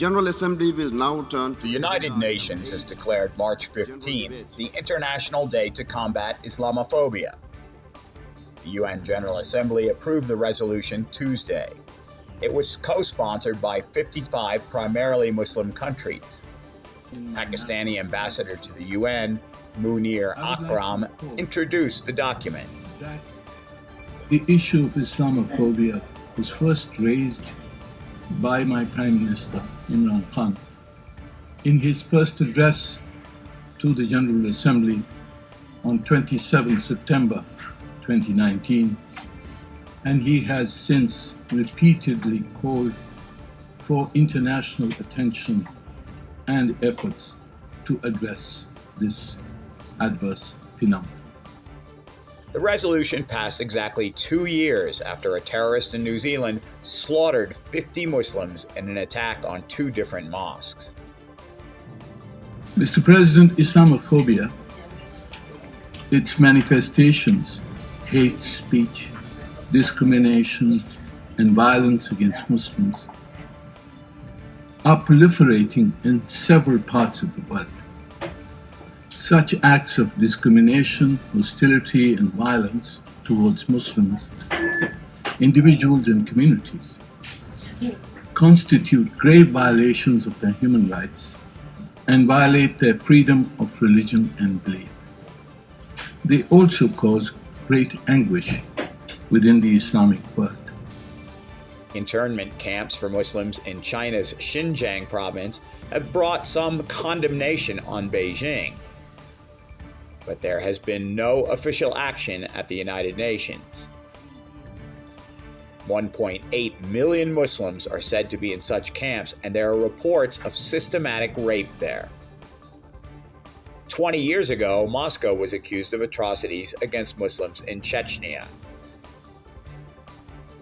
General Assembly will now turn to... The United Nations has declared March 15th the International Day to Combat Islamophobia. The UN General Assembly approved the resolution Tuesday. It was co-sponsored by 55 primarily Muslim countries. Pakistani ambassador to the UN, Munir Akram, introduced the document. The issue of Islamophobia was first raised by my Prime Minister, Imran Khan, in his first address to the General Assembly on 27 September 2019, and he has since repeatedly called for international attention and efforts to address this adverse phenomenon. The resolution passed exactly 2 years after a terrorist in New Zealand slaughtered 50 Muslims in an attack on 2 different mosques. Mr. President, Islamophobia, its manifestations, hate speech, discrimination, and violence against Muslims, are proliferating in several parts of the world. Such acts of discrimination, hostility, and violence towards Muslims, individuals and communities, constitute grave violations of their human rights and violate their freedom of religion and belief. They also cause great anguish within the Islamic world. Internment camps for Muslims in China's Xinjiang province have brought some condemnation on Beijing. But there has been no official action at the United Nations. 1.8 million Muslims are said to be in such camps, and there are reports of systematic rape there. 20 years ago, Moscow was accused of atrocities against Muslims in Chechnya.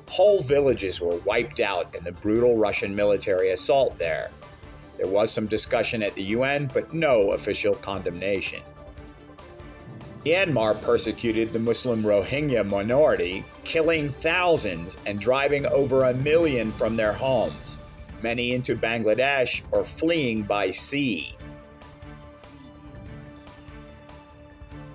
Whole villages were wiped out in the brutal Russian military assault there. There was some discussion at the UN, but no official condemnation. Myanmar persecuted the Muslim Rohingya minority, killing thousands and driving over 1 million from their homes, many into Bangladesh or fleeing by sea.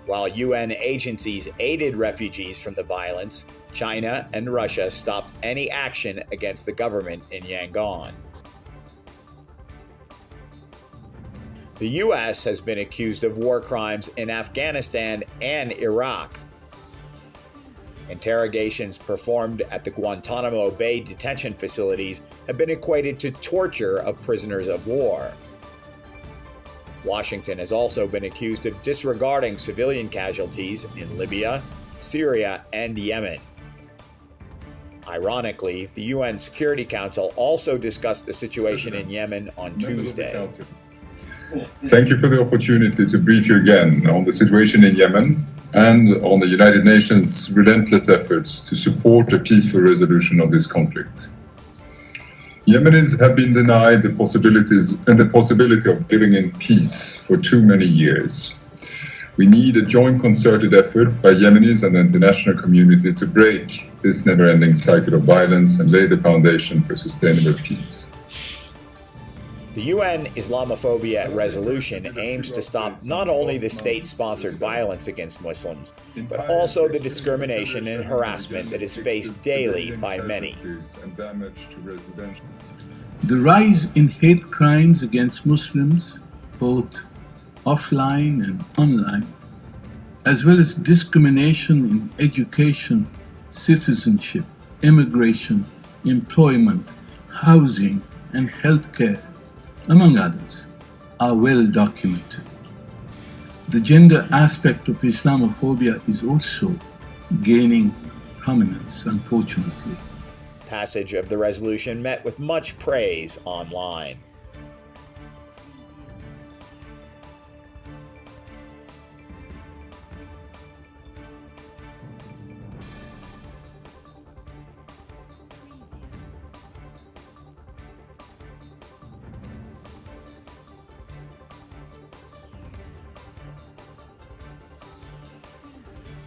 While UN agencies aided refugees from the violence, China and Russia stopped any action against the government in Yangon. The U.S. has been accused of war crimes in Afghanistan and Iraq. Interrogations performed at the Guantanamo Bay detention facilities have been equated to torture of prisoners of war. Washington has also been accused of disregarding civilian casualties in Libya, Syria, and Yemen. Ironically, the UN Security Council also discussed the situation in Yemen on Tuesday. Thank you for the opportunity to brief you again on the situation in Yemen and on the United Nations' relentless efforts to support a peaceful resolution of this conflict. Yemenis have been denied the possibility of living in peace for too many years. We need a joint concerted effort by Yemenis and the international community to break this never-ending cycle of violence and lay the foundation for sustainable peace. The UN Islamophobia resolution aims to stop not only the state-sponsored violence against Muslims, but also the discrimination and harassment that is faced daily by many. The rise in hate crimes against Muslims, both offline and online, as well as discrimination in education, citizenship, immigration, employment, housing, and healthcare, among others, are well documented. The gender aspect of Islamophobia is also gaining prominence, unfortunately. Passage of the resolution met with much praise online.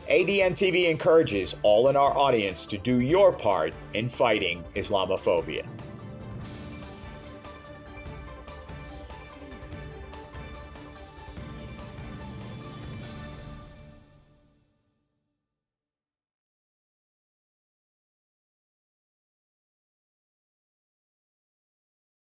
ADN TV encourages all in our audience to do your part in fighting Islamophobia.